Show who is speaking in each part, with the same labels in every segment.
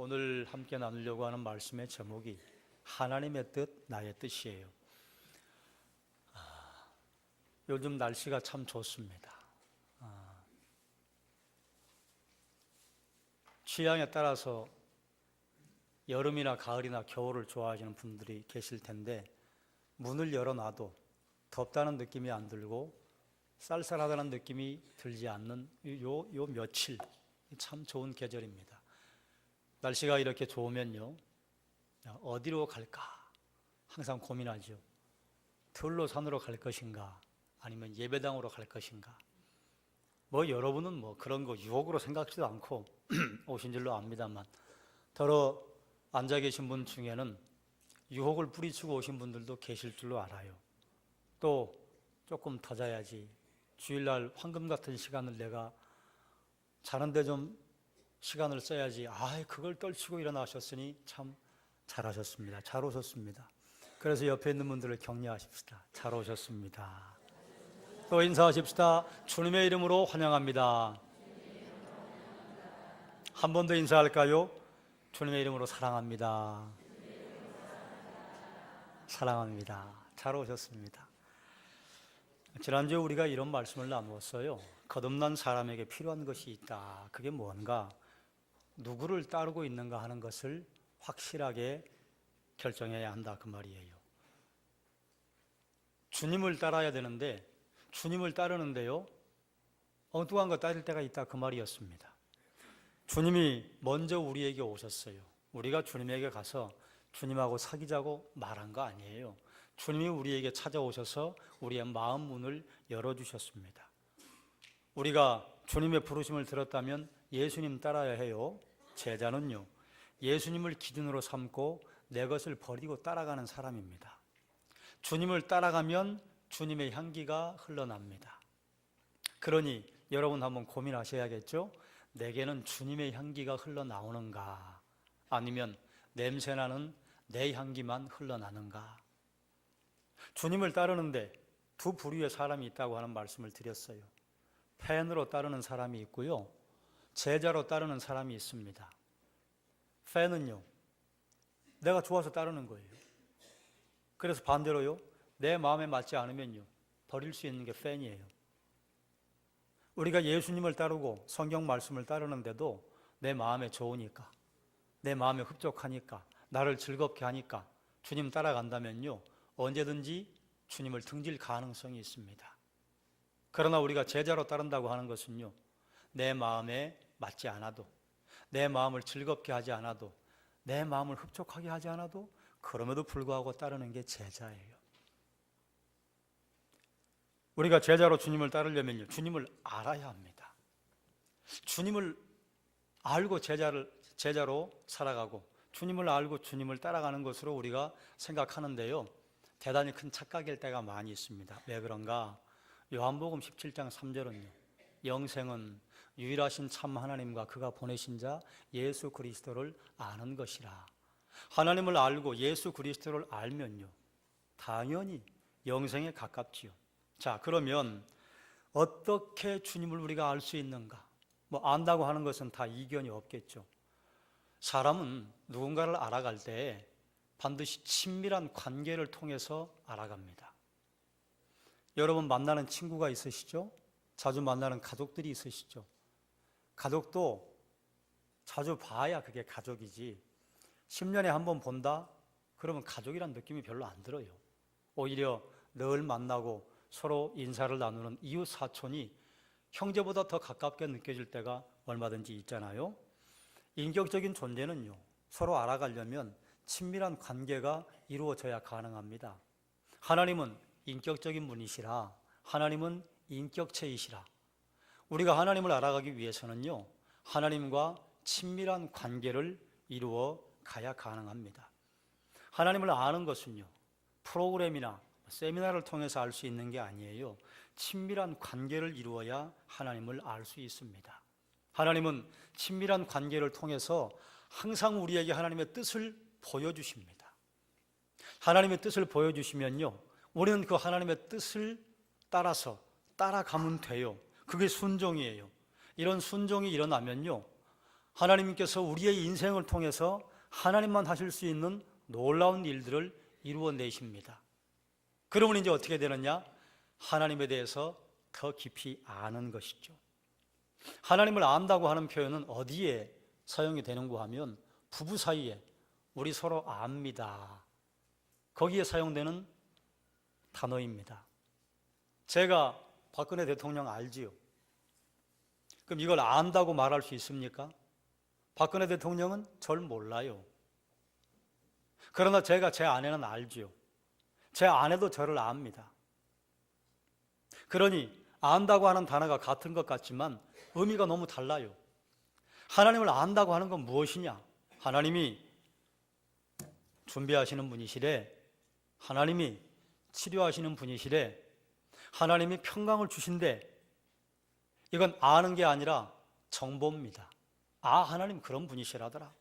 Speaker 1: 오늘 함께 나누려고 하는 말씀의 제목이 하나님의 뜻, 나의 뜻이에요. 요즘 날씨가 참 좋습니다. 취향에 따라서 여름이나 가을이나 겨울을 좋아하시는 분들이 계실 텐데 문을 열어놔도 덥다는 느낌이 안 들고 쌀쌀하다는 느낌이 들지 않는 요 며칠 참 좋은 계절입니다. 날씨가 이렇게 좋으면요, 어디로 갈까 항상 고민하죠. 들로 산으로 갈 것인가 아니면 예배당으로 갈 것인가. 여러분은 그런 거 유혹으로 생각지도 않고 오신 줄로 압니다만, 더러 앉아 계신 분 중에는 유혹을 뿌리치고 오신 분들도 계실 줄로 알아요. 또 조금 더 자야지, 주일날 황금 같은 시간을 내가 자는데 좀 시간을 써야지, 그걸 떨치고 일어나셨으니 참 잘하셨습니다. 잘 오셨습니다. 그래서 옆에 있는 분들을 격려하십시다. 잘 오셨습니다. 또 인사하십시다. 주님의 이름으로 환영합니다. 한 번 더 인사할까요? 주님의 이름으로 사랑합니다. 사랑합니다. 잘 오셨습니다. 지난주에 우리가 이런 말씀을 나누었어요. 거듭난 사람에게 필요한 것이 있다. 그게 뭔가? 누구를 따르고 있는가 하는 것을 확실하게 결정해야 한다, 그 말이에요. 주님을 따라야 되는데 주님을 따르는데요, 엉뚱한 거 따를 때가 있다, 그 말이었습니다. 주님이 먼저 우리에게 오셨어요. 우리가 주님에게 가서 주님하고 사귀자고 말한 거 아니에요. 주님이 우리에게 찾아오셔서 우리의 마음 문을 열어주셨습니다. 우리가 주님의 부르심을 들었다면 예수님 따라야 해요. 제자는요, 예수님을 기준으로 삼고 내 것을 버리고 따라가는 사람입니다. 주님을 따라가면 주님의 향기가 흘러납니다. 그러니 여러분 한번 고민하셔야겠죠? 내게는 주님의 향기가 흘러나오는가, 아니면 냄새나는 내 향기만 흘러나는가? 주님을 따르는데 두 부류의 사람이 있다고 하는 말씀을 드렸어요. 팬으로 따르는 사람이 있고요, 제자로 따르는 사람이 있습니다. 팬은요, 내가 좋아서 따르는 거예요. 그래서 반대로요, 내 마음에 맞지 않으면요, 버릴 수 있는 게 팬이에요. 우리가 예수님을 따르고 성경 말씀을 따르는데도 내 마음에 좋으니까, 내 마음에 흡족하니까, 나를 즐겁게 하니까 주님 따라간다면요, 언제든지 주님을 등질 가능성이 있습니다. 그러나 우리가 제자로 따른다고 하는 것은요, 내 마음에 맞지 않아도, 내 마음을 즐겁게 하지 않아도, 내 마음을 흡족하게 하지 않아도 그럼에도 불구하고 따르는 게 제자예요. 우리가 제자로 주님을 따르려면요, 주님을 알아야 합니다. 주님을 알고 제자로 살아가고 주님을 알고 주님을 따라가는 것으로 우리가 생각하는데요, 대단히 큰 착각일 때가 많이 있습니다. 왜 그런가? 요한복음 17장 3절은요, 영생은 유일하신 참 하나님과 그가 보내신 자 예수 그리스도를 아는 것이라. 하나님을 알고 예수 그리스도를 알면요, 당연히 영생에 가깝지요. 자, 그러면 어떻게 주님을 우리가 알 수 있는가? 안다고 하는 것은 다 이견이 없겠죠. 사람은 누군가를 알아갈 때 반드시 친밀한 관계를 통해서 알아갑니다. 여러분 만나는 친구가 있으시죠? 자주 만나는 가족들이 있으시죠? 가족도 자주 봐야 그게 가족이지, 10년에 한 번 본다? 그러면 가족이란 느낌이 별로 안 들어요. 오히려 늘 만나고 서로 인사를 나누는 이웃 사촌이 형제보다 더 가깝게 느껴질 때가 얼마든지 있잖아요. 인격적인 존재는요, 서로 알아가려면 친밀한 관계가 이루어져야 가능합니다. 하나님은 인격적인 분이시라, 하나님은 인격체이시라. 우리가 하나님을 알아가기 위해서는요, 하나님과 친밀한 관계를 이루어 가야 가능합니다. 하나님을 아는 것은요, 프로그램이나 세미나를 통해서 알 수 있는 게 아니에요. 친밀한 관계를 이루어야 하나님을 알 수 있습니다. 하나님은 친밀한 관계를 통해서 항상 우리에게 하나님의 뜻을 보여주십니다. 하나님의 뜻을 보여주시면요, 우리는 그 하나님의 뜻을 따라서 따라가면 돼요. 그게 순종이에요. 이런 순종이 일어나면요, 하나님께서 우리의 인생을 통해서 하나님만 하실 수 있는 놀라운 일들을 이루어내십니다. 그러면 이제 어떻게 되느냐? 하나님에 대해서 더 깊이 아는 것이죠. 하나님을 안다고 하는 표현은 어디에 사용이 되는가 하면 부부 사이에 우리 서로 압니다. 거기에 사용되는 단어입니다. 제가 박근혜 대통령 알지요? 그럼 이걸 안다고 말할 수 있습니까? 박근혜 대통령은 절 몰라요. 그러나 제가 제 아내는 알지요. 제 아내도 저를 압니다. 그러니 안다고 하는 단어가 같은 것 같지만 의미가 너무 달라요. 하나님을 안다고 하는 건 무엇이냐? 하나님이 준비하시는 분이시래. 하나님이 치료하시는 분이시래. 하나님이 평강을 주신대. 이건 아는 게 아니라 정보입니다. 아, 하나님 그런 분이시라더라.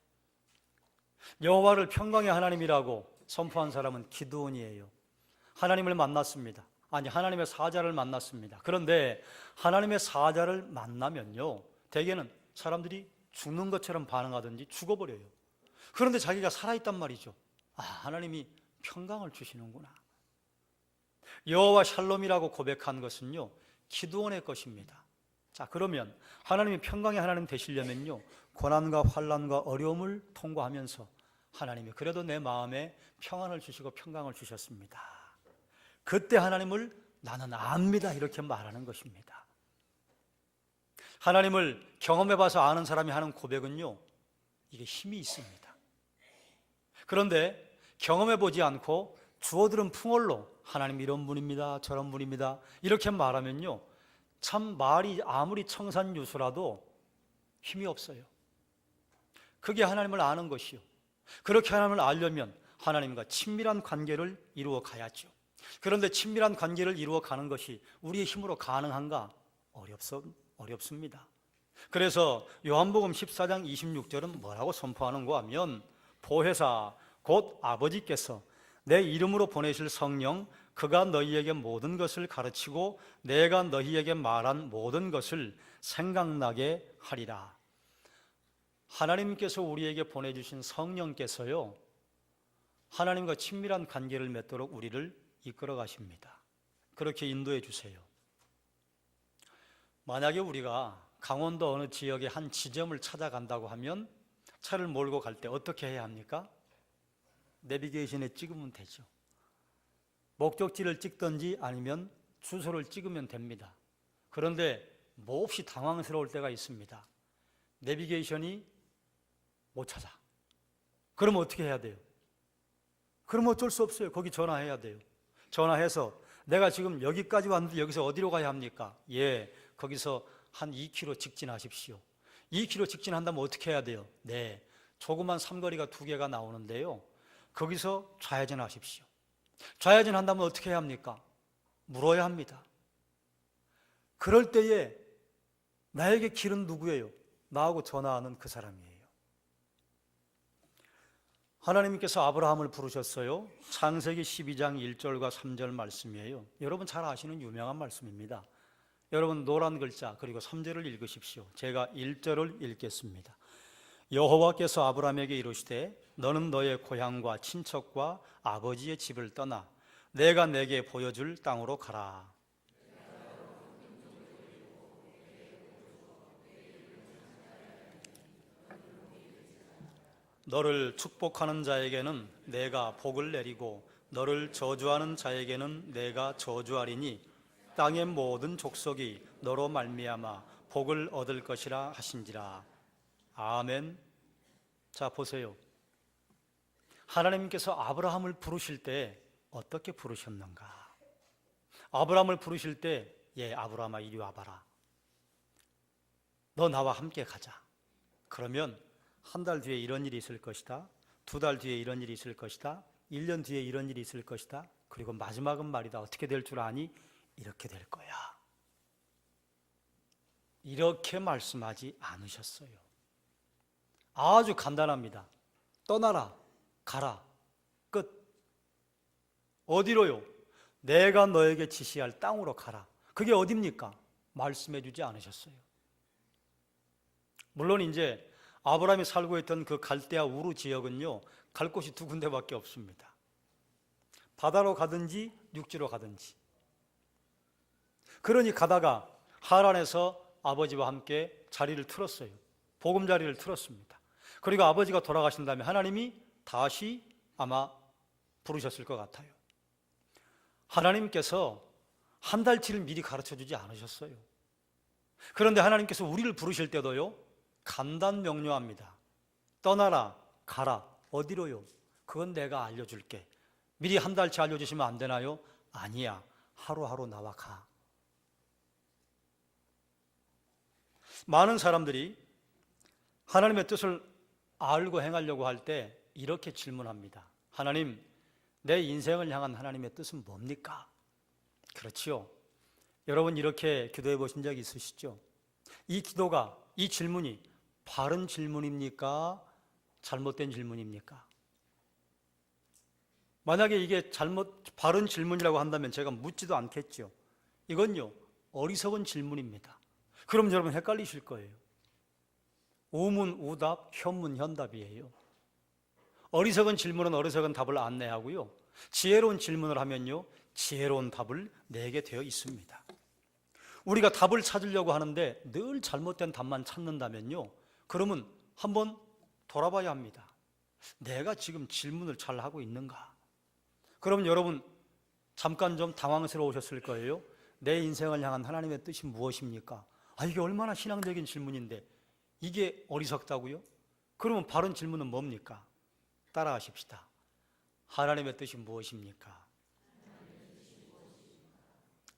Speaker 1: 여호와를 평강의 하나님이라고 선포한 사람은 기드온이에요. 하나님을 만났습니다. 아니, 하나님의 사자를 만났습니다. 그런데 하나님의 사자를 만나면요, 대개는 사람들이 죽는 것처럼 반응하든지 죽어버려요. 그런데 자기가 살아있단 말이죠. 아, 하나님이 평강을 주시는구나. 여호와 샬롬이라고 고백한 것은요, 기드온의 것입니다. 자, 그러면 하나님이 평강의 하나님 되시려면요, 고난과 환난과 어려움을 통과하면서 하나님이 그래도 내 마음에 평안을 주시고 평강을 주셨습니다. 그때 하나님을 나는 압니다, 이렇게 말하는 것입니다. 하나님을 경험해봐서 아는 사람이 하는 고백은요, 이게 힘이 있습니다. 그런데 경험해보지 않고 주어들은 풍월로 하나님 이런 분입니다, 저런 분입니다, 이렇게 말하면요, 참 말이 아무리 청산유수라도 힘이 없어요. 그게 하나님을 아는 것이요. 그렇게 하나님을 알려면 하나님과 친밀한 관계를 이루어 가야죠. 그런데 친밀한 관계를 이루어 가는 것이 우리의 힘으로 가능한가? 어렵습니다. 그래서 요한복음 14장 26절은 뭐라고 선포하는가 하면, 보혜사 곧 아버지께서 내 이름으로 보내실 성령, 그가 너희에게 모든 것을 가르치고 내가 너희에게 말한 모든 것을 생각나게 하리라. 하나님께서 우리에게 보내주신 성령께서요, 하나님과 친밀한 관계를 맺도록 우리를 이끌어 가십니다. 그렇게 인도해 주세요. 만약에 우리가 강원도 어느 지역의 한 지점을 찾아간다고 하면 차를 몰고 갈 때 어떻게 해야 합니까? 내비게이션에 찍으면 되죠. 목적지를 찍든지 아니면 주소를 찍으면 됩니다. 그런데 몹시 당황스러울 때가 있습니다. 내비게이션이 못 찾아. 그럼 어떻게 해야 돼요? 그럼 어쩔 수 없어요. 거기 전화해야 돼요. 전화해서 내가 지금 여기까지 왔는데 여기서 어디로 가야 합니까? 예, 거기서 한 2km 직진하십시오. 2km 직진한다면 어떻게 해야 돼요? 네, 조그만 삼거리가 2개가 나오는데요, 거기서 좌회전하십시오. 좌회전한다면 어떻게 해야 합니까? 물어야 합니다. 그럴 때에 나에게 길은 누구예요? 나하고 전화하는 그 사람이에요. 하나님께서 아브라함을 부르셨어요. 창세기 12장 1절과 3절 말씀이에요. 여러분 잘 아시는 유명한 말씀입니다. 여러분 노란 글자 그리고 3절을 읽으십시오. 제가 1절을 읽겠습니다. 여호와께서 아브라함에게 이르시되 너는 너의 고향과 친척과 아버지의 집을 떠나 내가 내게 보여줄 땅으로 가라. 너를 축복하는 자에게는 내가 복을 내리고 너를 저주하는 자에게는 내가 저주하리니 땅의 모든 족속이 너로 말미암아 복을 얻을 것이라 하신지라. 아멘. 자, 보세요. 하나님께서 아브라함을 부르실 때 어떻게 부르셨는가? 아브라함을 부르실 때, 예, 아브라함아 이리 와봐라. 너 나와 함께 가자. 그러면 한 달 뒤에 이런 일이 있을 것이다. 2달 뒤에 이런 일이 있을 것이다. 1년 뒤에 이런 일이 있을 것이다. 그리고 마지막은 말이다. 어떻게 될 줄 아니? 이렇게 될 거야. 이렇게 말씀하지 않으셨어요. 아주 간단합니다. 떠나라, 가라, 끝. 어디로요? 내가 너에게 지시할 땅으로 가라. 그게 어딥니까? 말씀해 주지 않으셨어요. 물론 이제 아브라함이 살고 있던 그 갈대아 우르 지역은요, 갈 곳이 두 군데밖에 없습니다. 바다로 가든지 육지로 가든지. 그러니 가다가 하란에서 아버지와 함께 자리를 틀었어요. 보금자리를 틀었습니다. 그리고 아버지가 돌아가신 다음에 하나님이 다시 아마 부르셨을 것 같아요. 하나님께서 한 달치를 미리 가르쳐주지 않으셨어요. 그런데 하나님께서 우리를 부르실 때도요, 간단 명료합니다. 떠나라, 가라. 어디로요? 그건 내가 알려줄게. 미리 한 달치 알려주시면 안 되나요? 아니야, 하루하루 나와 가. 많은 사람들이 하나님의 뜻을 알고 행하려고 할 때 이렇게 질문합니다. 하나님, 내 인생을 향한 하나님의 뜻은 뭡니까? 그렇지요. 여러분 이렇게 기도해 보신 적 있으시죠? 이 기도가, 이 질문이 바른 질문입니까? 잘못된 질문입니까? 만약에 이게 바른 질문이라고 한다면 제가 묻지도 않겠죠. 이건요, 어리석은 질문입니다. 그럼 여러분 헷갈리실 거예요. 우문, 우답, 현문, 현답이에요. 어리석은 질문은 어리석은 답을 안내하고요, 지혜로운 질문을 하면요, 지혜로운 답을 내게 되어 있습니다. 우리가 답을 찾으려고 하는데 늘 잘못된 답만 찾는다면요, 그러면 한번 돌아봐야 합니다. 내가 지금 질문을 잘 하고 있는가? 그럼 여러분 잠깐 좀 당황스러우셨을 거예요. 내 인생을 향한 하나님의 뜻이 무엇입니까? 이게 얼마나 신앙적인 질문인데 이게 어리석다고요? 그러면 바른 질문은 뭡니까? 따라하십시다. 하나님의 뜻이 무엇입니까?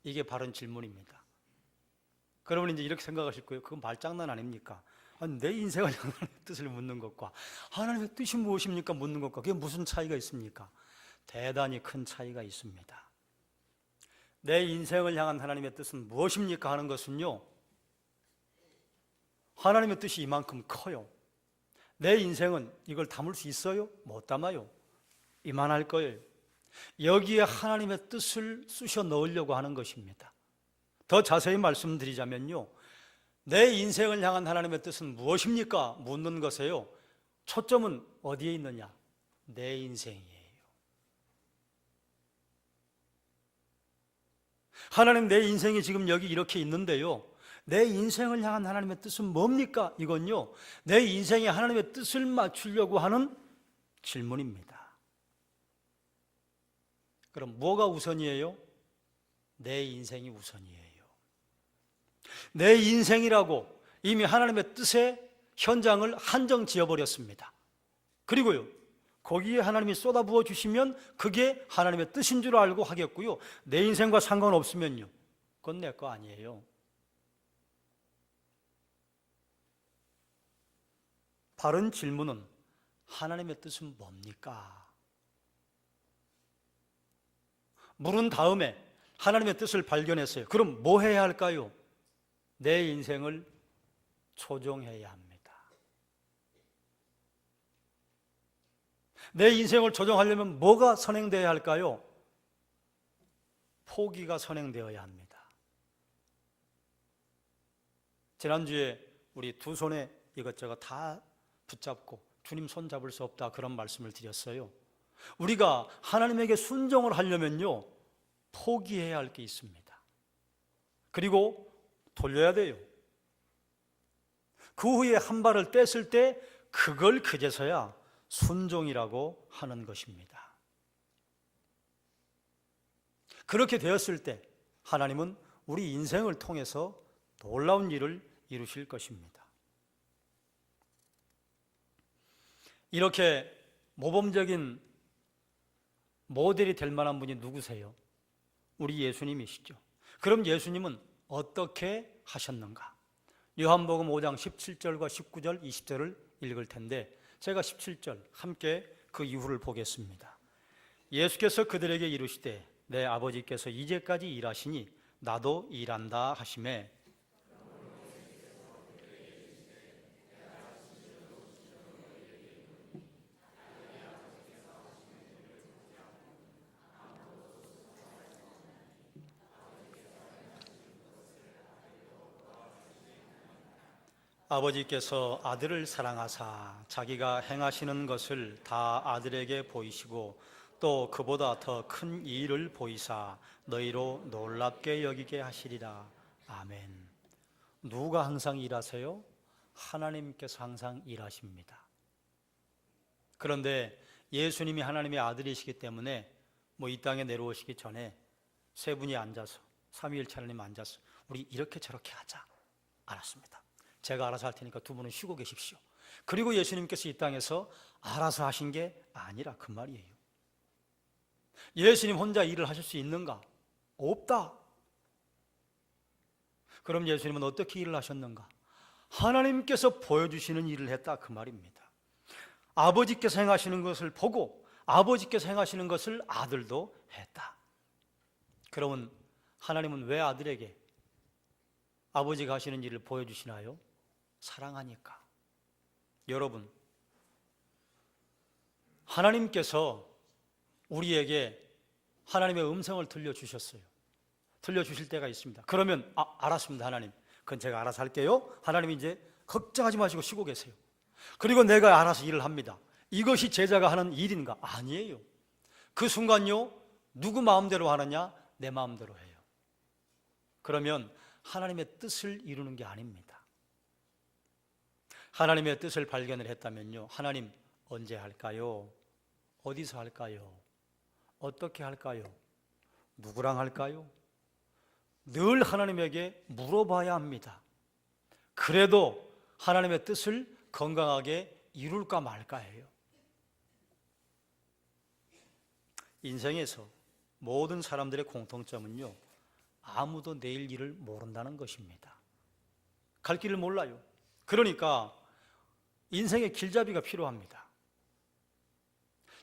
Speaker 1: 이게 바른 질문입니다. 그러면 이제 이렇게 생각하실 거예요. 그건 말장난 아닙니까? 내 인생을 향한 하나님의 뜻을 묻는 것과 하나님의 뜻이 무엇입니까? 묻는 것과 그게 무슨 차이가 있습니까? 대단히 큰 차이가 있습니다. 내 인생을 향한 하나님의 뜻은 무엇입니까? 하는 것은요, 하나님의 뜻이 이만큼 커요. 내 인생은 이걸 담을 수 있어요? 못 담아요. 이만할 거예요. 여기에 하나님의 뜻을 쑤셔 넣으려고 하는 것입니다. 더 자세히 말씀드리자면요, 내 인생을 향한 하나님의 뜻은 무엇입니까? 묻는 것에요, 초점은 어디에 있느냐? 내 인생이에요. 하나님, 내 인생이 지금 여기 이렇게 있는데요, 내 인생을 향한 하나님의 뜻은 뭡니까? 이건요, 내 인생에 하나님의 뜻을 맞추려고 하는 질문입니다. 그럼 뭐가 우선이에요? 내 인생이 우선이에요. 내 인생이라고 이미 하나님의 뜻의 현장을 한정 지어버렸습니다. 그리고요, 거기에 하나님이 쏟아부어 주시면 그게 하나님의 뜻인 줄 알고 하겠고요, 내 인생과 상관없으면요, 그건 내 거 아니에요. 바른 질문은 하나님의 뜻은 뭡니까? 물은 다음에 하나님의 뜻을 발견했어요. 그럼 뭐 해야 할까요? 내 인생을 조정해야 합니다. 내 인생을 조정하려면 뭐가 선행되어야 할까요? 포기가 선행되어야 합니다. 지난주에 우리 두 손에 이것저것 다 붙잡고 주님 손 잡을 수 없다, 그런 말씀을 드렸어요. 우리가 하나님에게 순종을 하려면요, 포기해야 할 게 있습니다. 그리고 돌려야 돼요. 그 후에 한 발을 뗐을 때 그걸 그제서야 순종이라고 하는 것입니다. 그렇게 되었을 때 하나님은 우리 인생을 통해서 놀라운 일을 이루실 것입니다. 이렇게 모범적인 모델이 될 만한 분이 누구세요? 우리 예수님이시죠. 그럼 예수님은 어떻게 하셨는가? 요한복음 5장 17절과 19절, 20절을 읽을 텐데 제가 17절 함께 그 이후를 보겠습니다. 예수께서 그들에게 이르시되 내 아버지께서 이제까지 일하시니 나도 일한다 하시매, 아버지께서 아들을 사랑하사 자기가 행하시는 것을 다 아들에게 보이시고 또 그보다 더 큰 일을 보이사 너희로 놀랍게 여기게 하시리라. 아멘. 누가 항상 일하세요? 하나님께서 항상 일하십니다. 그런데 예수님이 하나님의 아들이시기 때문에 이 땅에 내려오시기 전에 세 분이 앉아서, 삼위일체 하나님 앉아서 우리 이렇게 저렇게 하자. 알았습니다. 제가 알아서 할 테니까 두 분은 쉬고 계십시오. 그리고 예수님께서 이 땅에서 알아서 하신 게 아니라 그 말이에요. 예수님 혼자 일을 하실 수 있는가? 없다. 그럼 예수님은 어떻게 일을 하셨는가? 하나님께서 보여주시는 일을 했다 그 말입니다. 아버지께서 행하시는 것을 보고 아버지께서 행하시는 것을 아들도 했다. 그러면 하나님은 왜 아들에게 아버지가 하시는 일을 보여주시나요? 사랑하니까. 여러분, 하나님께서 우리에게 하나님의 음성을 들려주셨어요. 들려주실 때가 있습니다. 그러면 알았습니다 하나님, 그건 제가 알아서 할게요. 하나님이 이제 걱정하지 마시고 쉬고 계세요. 그리고 내가 알아서 일을 합니다. 이것이 제자가 하는 일인가? 아니에요. 그 순간요, 누구 마음대로 하느냐? 내 마음대로 해요. 그러면 하나님의 뜻을 이루는 게 아닙니다. 하나님의 뜻을 발견을 했다면요, 하나님 언제 할까요? 어디서 할까요? 어떻게 할까요? 누구랑 할까요? 늘 하나님에게 물어봐야 합니다. 그래도 하나님의 뜻을 건강하게 이룰까 말까예요. 인생에서 모든 사람들의 공통점은요, 아무도 내일 일을 모른다는 것입니다. 갈 길을 몰라요. 그러니까 인생의 길잡이가 필요합니다.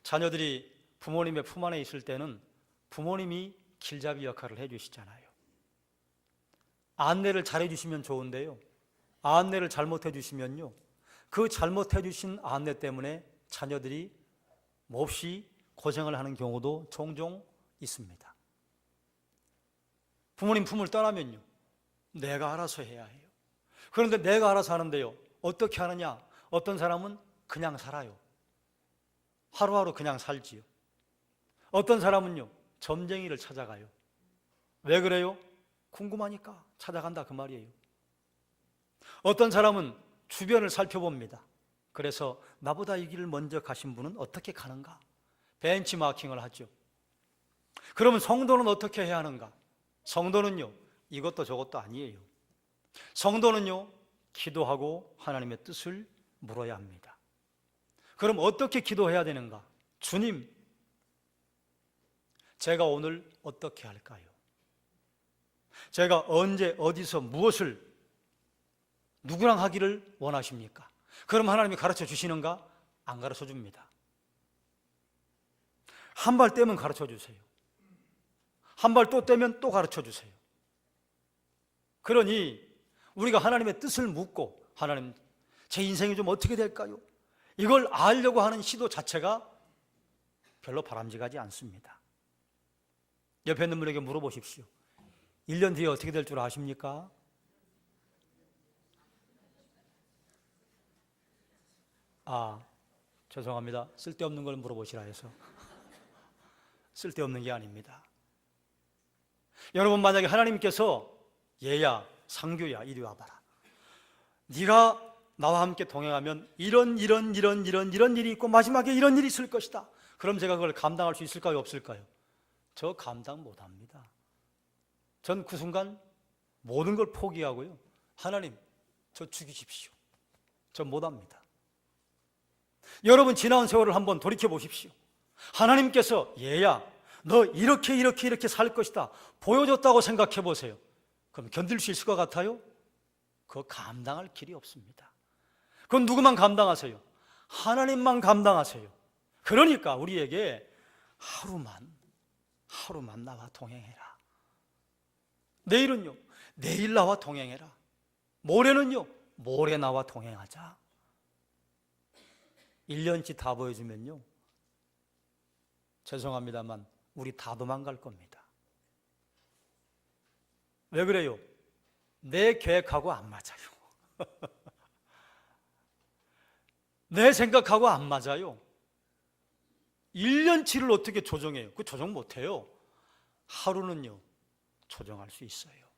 Speaker 1: 자녀들이 부모님의 품 안에 있을 때는 부모님이 길잡이 역할을 해주시잖아요. 안내를 잘해주시면 좋은데요, 안내를 잘못해주시면요, 그 잘못해주신 안내 때문에 자녀들이 몹시 고생을 하는 경우도 종종 있습니다. 부모님 품을 떠나면요, 내가 알아서 해야 해요. 그런데 내가 알아서 하는데요, 어떻게 하느냐? 어떤 사람은 그냥 살아요. 하루하루 그냥 살지요. 어떤 사람은요, 점쟁이를 찾아가요. 왜 그래요? 궁금하니까 찾아간다 그 말이에요. 어떤 사람은 주변을 살펴봅니다. 그래서 나보다 이 길을 먼저 가신 분은 어떻게 가는가? 벤치마킹을 하죠. 그러면 성도는 어떻게 해야 하는가? 성도는요, 이것도 저것도 아니에요. 성도는요, 기도하고 하나님의 뜻을 물어야 합니다. 그럼 어떻게 기도해야 되는가? 주님, 제가 오늘 어떻게 할까요? 제가 언제 어디서 무엇을 누구랑 하기를 원하십니까? 그럼 하나님이 가르쳐 주시는가? 안 가르쳐 줍니다. 한 발 떼면 가르쳐 주세요. 한 발 또 떼면 또 가르쳐 주세요. 그러니 우리가 하나님의 뜻을 묻고, 하나님, 제 인생이 좀 어떻게 될까요? 이걸 알려고 하는 시도 자체가 별로 바람직하지 않습니다. 옆에 있는 분에게 물어보십시오. 1년 뒤에 어떻게 될 줄 아십니까? 죄송합니다. 쓸데없는 걸 물어보시라 해서. 쓸데없는 게 아닙니다. 여러분, 만약에 하나님께서 얘야, 상규야, 이리 와봐라, 네가 나와 함께 동행하면 이런 일이 있고 마지막에 이런 일이 있을 것이다. 그럼 제가 그걸 감당할 수 있을까요, 없을까요? 저 감당 못합니다. 전 그 순간 모든 걸 포기하고요, 하나님, 저 죽이십시오. 저 못합니다. 여러분, 지나온 세월을 한번 돌이켜 보십시오. 하나님께서 얘야, 너 이렇게 살 것이다 보여줬다고 생각해 보세요. 그럼 견딜 수 있을 것 같아요? 그거 감당할 길이 없습니다. 그건 누구만 감당하세요? 하나님만 감당하세요. 그러니까 우리에게 하루만 나와 동행해라. 내일은요, 내일 나와 동행해라. 모레는요, 모레 나와 동행하자. 1년치 다 보여주면요, 죄송합니다만 우리 다 도망갈 겁니다. 왜 그래요? 내 계획하고 안 맞아요. 내 생각하고 안 맞아요. 1년치를 어떻게 조정해요? 그 조정 못해요. 하루는요, 조정할 수 있어요.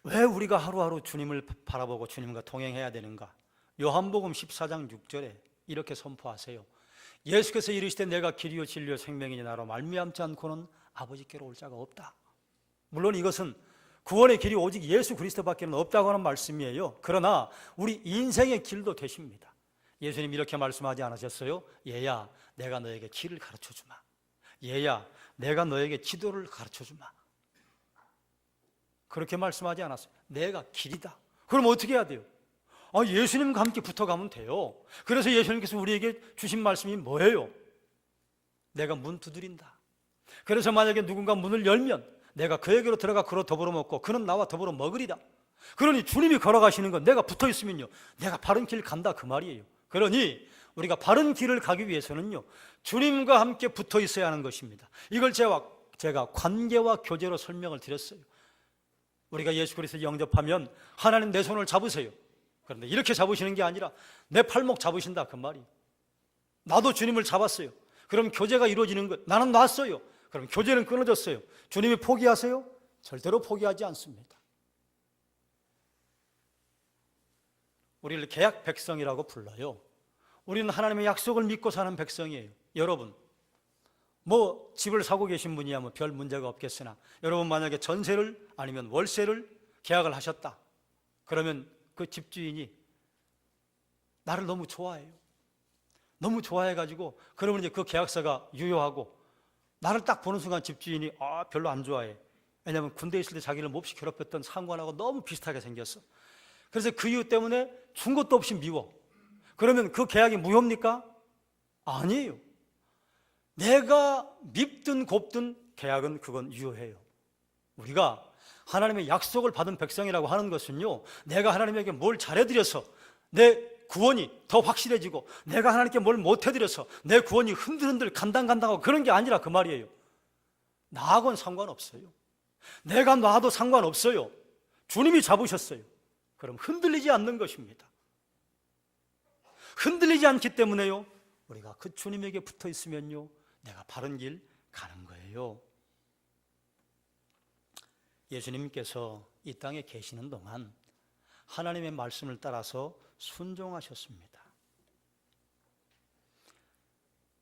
Speaker 1: 왜 우리가 하루하루 주님을 바라보고 주님과 동행해야 되는가? 요한복음 14장 6절에 이렇게 선포하세요. 예수께서 이르시되 내가 길이요 진리요 생명이니 나로 말미암지 않고는 아버지께로 올 자가 없다. 물론 이것은 구원의 길이 오직 예수 그리스도밖에는 없다고 하는 말씀이에요. 그러나 우리 인생의 길도 되십니다. 예수님 이렇게 말씀하지 않으셨어요? 얘야 내가 너에게 길을 가르쳐주마. 얘야 내가 너에게 지도를 가르쳐주마. 그렇게 말씀하지 않았어요. 내가 길이다. 그럼 어떻게 해야 돼요? 예수님과 함께 붙어가면 돼요. 그래서 예수님께서 우리에게 주신 말씀이 뭐예요? 내가 문 두드린다. 그래서 만약에 누군가 문을 열면 내가 그에게로 들어가 그로 더불어 먹고 그는 나와 더불어 먹으리다. 그러니 주님이 걸어가시는 건 내가 붙어 있으면요, 내가 바른 길 간다 그 말이에요. 그러니 우리가 바른 길을 가기 위해서는요, 주님과 함께 붙어 있어야 하는 것입니다. 이걸 제가 관계와 교제로 설명을 드렸어요. 우리가 예수 그리스도를 영접하면 하나님 내 손을 잡으세요. 그런데 이렇게 잡으시는 게 아니라 내 팔목 잡으신다 그 말이에요. 나도 주님을 잡았어요. 그럼 교제가 이루어지는 것. 나는 놨어요. 그럼 교제는 끊어졌어요. 주님이 포기하세요? 절대로 포기하지 않습니다. 우리를 계약 백성이라고 불러요. 우리는 하나님의 약속을 믿고 사는 백성이에요. 여러분 집을 사고 계신 분이야 별 문제가 없겠으나 여러분 만약에 전세를 아니면 월세를 계약을 하셨다. 그러면 그 집주인이 나를 너무 좋아해요. 너무 좋아해가지고 그러면 이제 그 계약서가 유효하고 나를 딱 보는 순간 집주인이 별로 안 좋아해. 왜냐하면 군대에 있을 때 자기를 몹시 괴롭혔던 상관하고 너무 비슷하게 생겼어. 그래서 그 이유 때문에 준 것도 없이 미워. 그러면 그 계약이 무효입니까? 아니에요. 내가 밉든 곱든 계약은 그건 유효해요. 우리가 하나님의 약속을 받은 백성이라고 하는 것은요, 내가 하나님에게 뭘 잘해드려서 내 구원이 더 확실해지고 내가 하나님께 뭘 못해드려서 내 구원이 흔들흔들 간당간당하고 그런 게 아니라 그 말이에요. 나하고는 상관없어요. 내가 놔도 상관없어요. 주님이 잡으셨어요. 그럼 흔들리지 않는 것입니다. 흔들리지 않기 때문에요, 우리가 그 주님에게 붙어 있으면요, 내가 바른 길 가는 거예요. 예수님께서 이 땅에 계시는 동안 하나님의 말씀을 따라서 순종하셨습니다.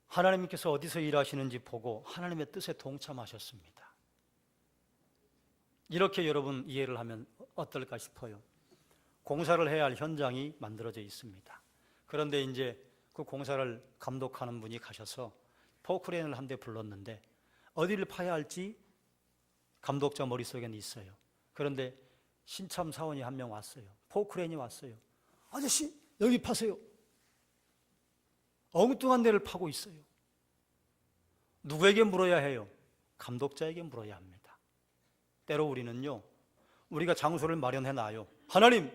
Speaker 1: 하나님께서 어디서 일하시는지 보고 하나님의 뜻에 동참하셨습니다. 이렇게 여러분 이해를 하면 어떨까 싶어요. 공사를 해야 할 현장이 만들어져 있습니다. 그런데 이제 그 공사를 감독하는 분이 가셔서 포크레인을 한 대 불렀는데 어디를 파야 할지 감독자 머릿속에는 있어요. 그런데 신참 사원이 한 명 왔어요. 포크레인이 왔어요. 아저씨 여기 파세요. 엉뚱한 데를 파고 있어요. 누구에게 물어야 해요? 감독자에게 물어야 합니다. 때로 우리는요, 우리가 장소를 마련해 놔요. 하나님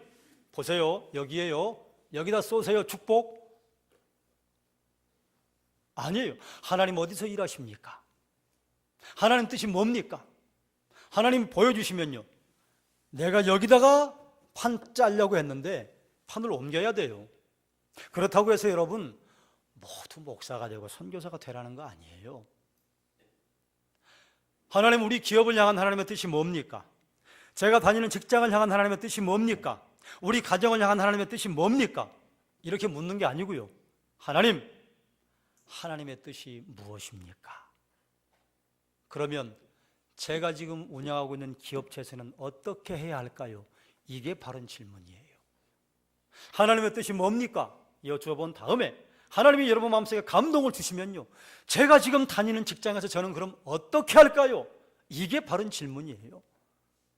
Speaker 1: 보세요, 여기에요, 여기다 쏘세요, 축복. 아니에요. 하나님 어디서 일하십니까? 하나님 뜻이 뭡니까? 하나님 보여주시면요, 내가 여기다가 판 짜려고 했는데 판을 옮겨야 돼요. 그렇다고 해서 여러분 모두 목사가 되고 선교사가 되라는 거 아니에요. 하나님, 우리 기업을 향한 하나님의 뜻이 뭡니까? 제가 다니는 직장을 향한 하나님의 뜻이 뭡니까? 우리 가정을 향한 하나님의 뜻이 뭡니까? 이렇게 묻는 게 아니고요, 하나님, 하나님의 뜻이 무엇입니까? 그러면 제가 지금 운영하고 있는 기업체에서는 어떻게 해야 할까요? 이게 바른 질문이에요. 하나님의 뜻이 뭡니까? 여쭈어본 다음에 하나님이 여러분 마음속에 감동을 주시면요, 제가 지금 다니는 직장에서 저는 그럼 어떻게 할까요? 이게 바른 질문이에요.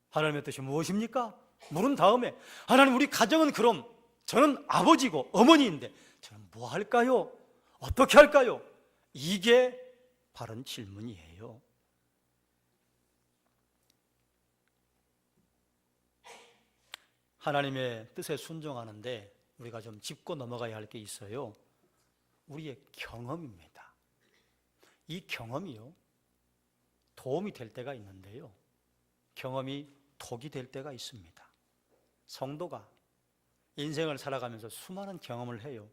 Speaker 1: 하나님의 뜻이 무엇입니까? 물은 다음에 하나님, 우리 가정은 그럼 저는 아버지고 어머니인데 저는 뭐 할까요? 어떻게 할까요? 이게 바른 질문이에요. 하나님의 뜻에 순종하는데 우리가 좀 짚고 넘어가야 할 게 있어요. 우리의 경험입니다. 이 경험이요, 도움이 될 때가 있는데요, 경험이 독이 될 때가 있습니다. 성도가 인생을 살아가면서 수많은 경험을 해요.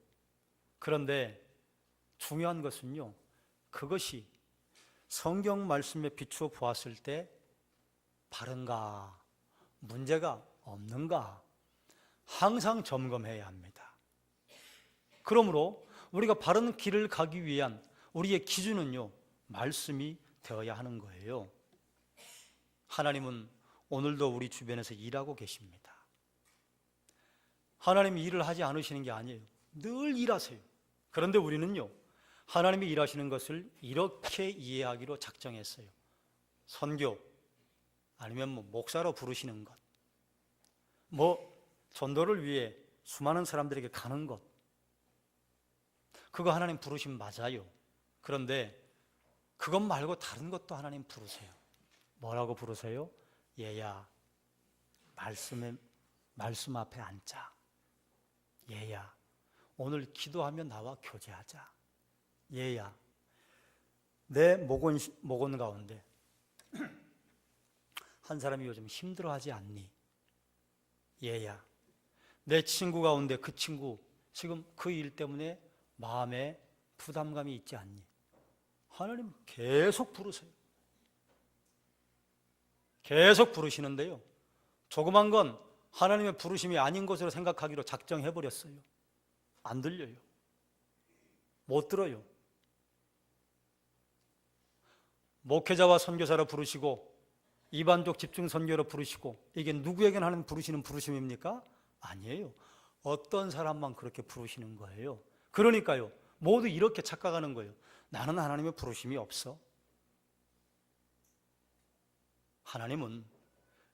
Speaker 1: 그런데 중요한 것은요, 그것이 성경 말씀에 비추어 보았을 때 바른가, 문제가 없는가 항상 점검해야 합니다. 그러므로 우리가 바른 길을 가기 위한 우리의 기준은요, 말씀이 되어야 하는 거예요. 하나님은 오늘도 우리 주변에서 일하고 계십니다. 하나님이 일을 하지 않으시는 게 아니에요. 늘 일하세요. 그런데 우리는요, 하나님이 일하시는 것을 이렇게 이해하기로 작정했어요. 선교, 아니면 목사로 부르시는 것, 전도를 위해 수많은 사람들에게 가는 것, 그거 하나님 부르심 맞아요. 그런데 그것 말고 다른 것도 하나님 부르세요. 뭐라고 부르세요? 얘야, 말씀 앞에 앉자. 얘야, 오늘 기도하며 나와 교제하자. 얘야, 내 목원 가운데 한 사람이 요즘 힘들어하지 않니? 얘야, 내 친구 가운데 그 친구 지금 그 일 때문에 마음에 부담감이 있지 않니? 하나님 계속 부르세요. 계속 부르시는데요, 조그만 건 하나님의 부르심이 아닌 것으로 생각하기로 작정해버렸어요. 안 들려요. 못 들어요. 목회자와 선교사로 부르시고 이반족 집중 선교로 부르시고, 이게 누구에게나 하는 부르시는 부르심입니까? 아니에요. 어떤 사람만 그렇게 부르시는 거예요. 그러니까요, 모두 이렇게 착각하는 거예요. 나는 하나님의 부르심이 없어. 하나님은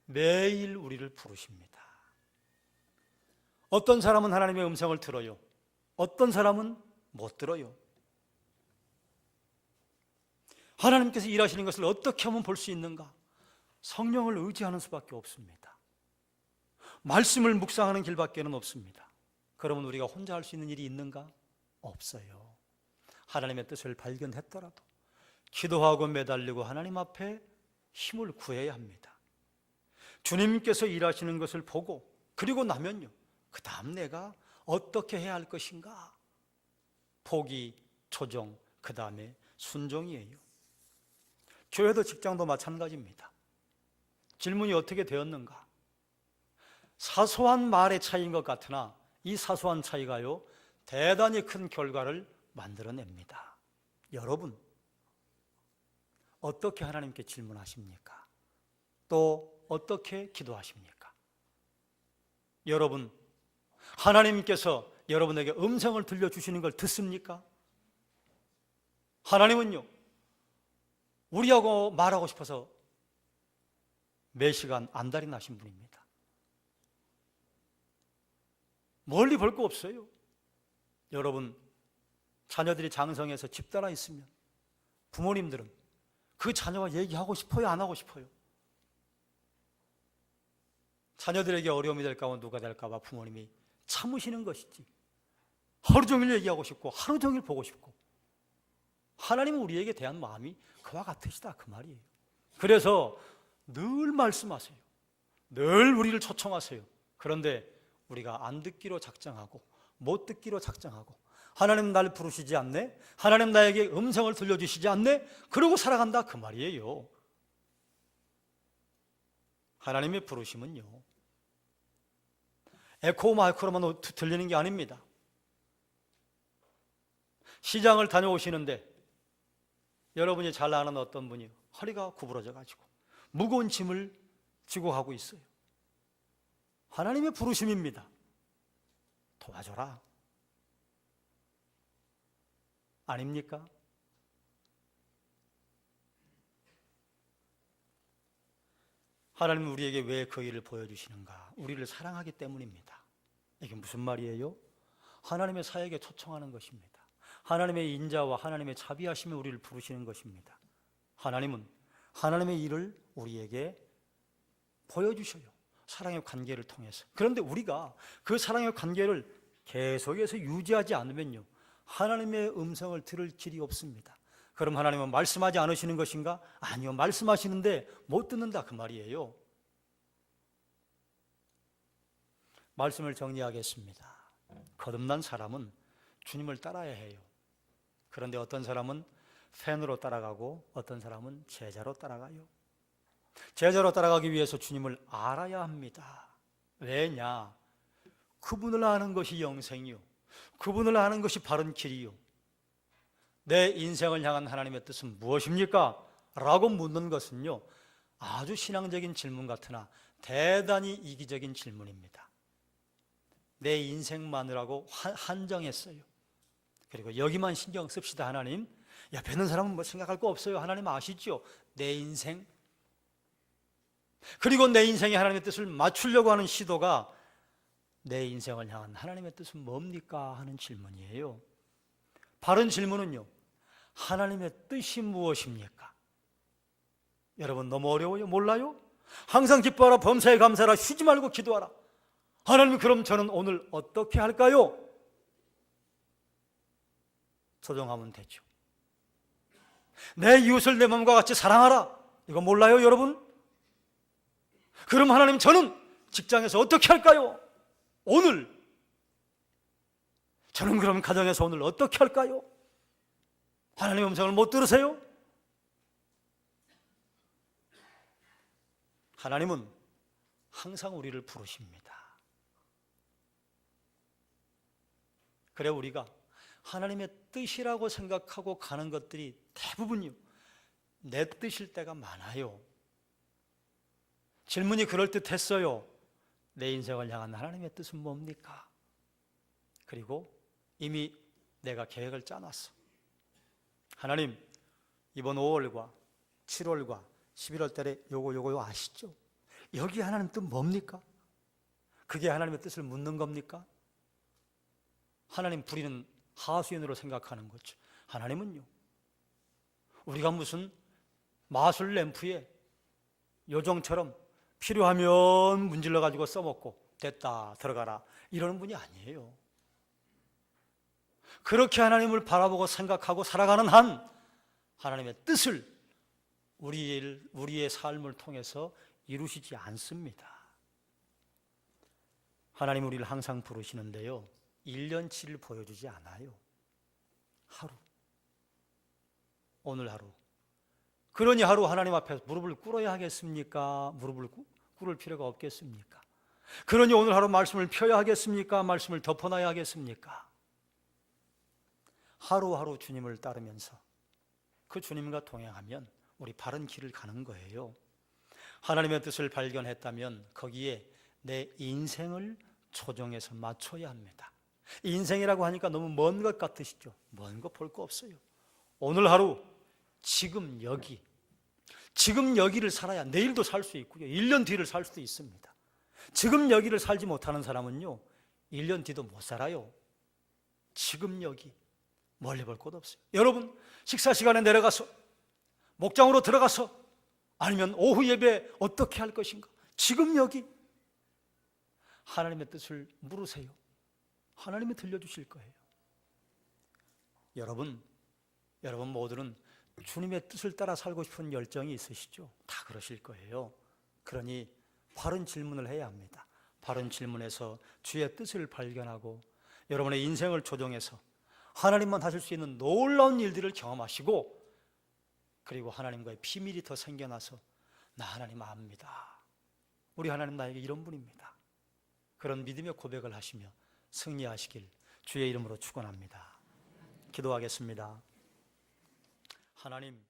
Speaker 1: 매일 우리를 부르십니다. 어떤 사람은 하나님의 음성을 들어요. 어떤 사람은 못 들어요. 하나님께서 일하시는 것을 어떻게 하면 볼 수 있는가? 성령을 의지하는 수밖에 없습니다. 말씀을 묵상하는 길밖에는 없습니다. 그러면 우리가 혼자 할 수 있는 일이 있는가? 없어요. 하나님의 뜻을 발견했더라도 기도하고 매달리고 하나님 앞에 힘을 구해야 합니다. 주님께서 일하시는 것을 보고, 그리고 나면요, 그 다음 내가 어떻게 해야 할 것인가? 포기, 초종, 그 다음에 순종이에요. 교회도 직장도 마찬가지입니다. 질문이 어떻게 되었는가? 사소한 말의 차이인 것 같으나 이 사소한 차이가요, 대단히 큰 결과를 만들어냅니다. 여러분, 어떻게 하나님께 질문하십니까? 또 어떻게 기도하십니까? 여러분, 하나님께서 여러분에게 음성을 들려주시는 걸 듣습니까? 하나님은요, 우리하고 말하고 싶어서 매 시간 안달이 나신 분입니다. 멀리 볼 거 없어요. 여러분, 자녀들이 장성해서 집 따라 있으면 부모님들은 그 자녀와 얘기하고 싶어요, 안 하고 싶어요? 자녀들에게 어려움이 될까 봐, 누가 될까 봐 부모님이 참으시는 것이지, 하루 종일 얘기하고 싶고 하루 종일 보고 싶고, 하나님은 우리에게 대한 마음이 그와 같으시다, 그 말이에요. 그래서 늘 말씀하세요. 늘 우리를 초청하세요. 그런데 우리가 안 듣기로 작정하고 못 듣기로 작정하고, 하나님 날 부르시지 않네? 하나님 나에게 음성을 들려주시지 않네? 그러고 살아간다, 그 말이에요. 하나님의 부르심은요, 에코 마이크로만 들리는 게 아닙니다. 시장을 다녀오시는데 여러분이 잘 아는 어떤 분이 허리가 구부러져 가지고 무거운 짐을 지고 가고 있어요. 하나님의 부르심입니다. 도와줘라. 아닙니까? 하나님은 우리에게 왜 그 일을 보여주시는가? 우리를 사랑하기 때문입니다. 이게 무슨 말이에요? 하나님의 사역에 초청하는 것입니다. 하나님의 인자와 하나님의 자비하심에 우리를 부르시는 것입니다. 하나님은 하나님의 일을 우리에게 보여주셔요. 사랑의 관계를 통해서. 그런데 우리가 그 사랑의 관계를 계속해서 유지하지 않으면요, 하나님의 음성을 들을 길이 없습니다. 그럼 하나님은 말씀하지 않으시는 것인가? 아니요, 말씀하시는데 못 듣는다, 그 말이에요. 말씀을 정리하겠습니다. 거듭난 사람은 주님을 따라야 해요. 그런데 어떤 사람은 팬으로 따라가고 어떤 사람은 제자로 따라가요. 제자로 따라가기 위해서 주님을 알아야 합니다. 왜냐? 그분을 아는 것이 영생이요, 그분을 아는 것이 바른 길이요. 내 인생을 향한 하나님의 뜻은 무엇입니까? 라고 묻는 것은요, 아주 신앙적인 질문 같으나 대단히 이기적인 질문입니다. 내 인생만이라고 한정했어요. 그리고 여기만 신경 씁시다. 하나님, 옆에 있는 사람은 뭐 생각할 거 없어요. 하나님 아시죠? 내 인생. 그리고 내 인생에 하나님의 뜻을 맞추려고 하는 시도가 내 인생을 향한 하나님의 뜻은 뭡니까? 하는 질문이에요. 바른 질문은요, 하나님의 뜻이 무엇입니까? 여러분, 너무 어려워요? 몰라요? 항상 기뻐하라, 범사에 감사하라, 쉬지 말고 기도하라. 하나님, 그럼 저는 오늘 어떻게 할까요? 조정하면 되죠. 내 이웃을 내 몸과 같이 사랑하라. 이거 몰라요, 여러분? 그럼 하나님, 저는 직장에서 어떻게 할까요? 오늘. 저는 그럼 가정에서 오늘 어떻게 할까요? 하나님의 음성을 못 들으세요? 하나님은 항상 우리를 부르십니다. 그래, 우리가 하나님의 뜻이라고 생각하고 가는 것들이 대부분요, 내 뜻일 때가 많아요. 질문이 그럴듯했어요. 내 인생을 향한 하나님의 뜻은 뭡니까? 그리고 이미 내가 계획을 짜놨어. 하나님, 이번 5월과 7월과 11월 달에 요거 아시죠? 여기 하나님 뜻 뭡니까? 그게 하나님의 뜻을 묻는 겁니까? 하나님 부리는 하수인으로 생각하는 거죠. 하나님은요, 우리가 무슨 마술 램프에 요정처럼 필요하면 문질러 가지고 써먹고 됐다 들어가라 이러는 분이 아니에요. 그렇게 하나님을 바라보고 생각하고 살아가는 한 하나님의 뜻을 우리의 삶을 통해서 이루시지 않습니다. 하나님 우리를 항상 부르시는데요, 1년치를 보여주지 않아요. 하루, 오늘 하루. 그러니 하루 하나님 앞에서 무릎을 꿇어야 하겠습니까? 무릎을 꿇을 필요가 없겠습니까? 그러니 오늘 하루 말씀을 펴야 하겠습니까? 말씀을 덮어놔야 하겠습니까? 하루하루 주님을 따르면서 그 주님과 동행하면 우리 바른 길을 가는 거예요. 하나님의 뜻을 발견했다면 거기에 내 인생을 초정해서 맞춰야 합니다. 인생이라고 하니까 너무 먼 것 같으시죠? 먼 거 볼 거 없어요. 오늘 하루, 지금 여기, 지금 여기를 살아야 내일도 살 수 있고요, 1년 뒤를 살 수도 있습니다. 지금 여기를 살지 못하는 사람은요, 1년 뒤도 못 살아요. 지금 여기, 멀리 볼 곳 없어요. 여러분, 식사 시간에 내려가서, 목장으로 들어가서, 아니면 오후 예배 어떻게 할 것인가? 지금 여기 하나님의 뜻을 물으세요. 하나님이 들려주실 거예요. 여러분 모두는 주님의 뜻을 따라 살고 싶은 열정이 있으시죠? 다 그러실 거예요. 그러니 바른 질문을 해야 합니다. 바른 질문에서 주의 뜻을 발견하고 여러분의 인생을 조정해서 하나님만 하실 수 있는 놀라운 일들을 경험하시고, 그리고 하나님과의 비밀이 더 생겨나서 나 하나님 압니다. 우리 하나님 나에게 이런 분입니다. 그런 믿음의 고백을 하시며 승리하시길 주의 이름으로 축원합니다. 기도하겠습니다. 하나님,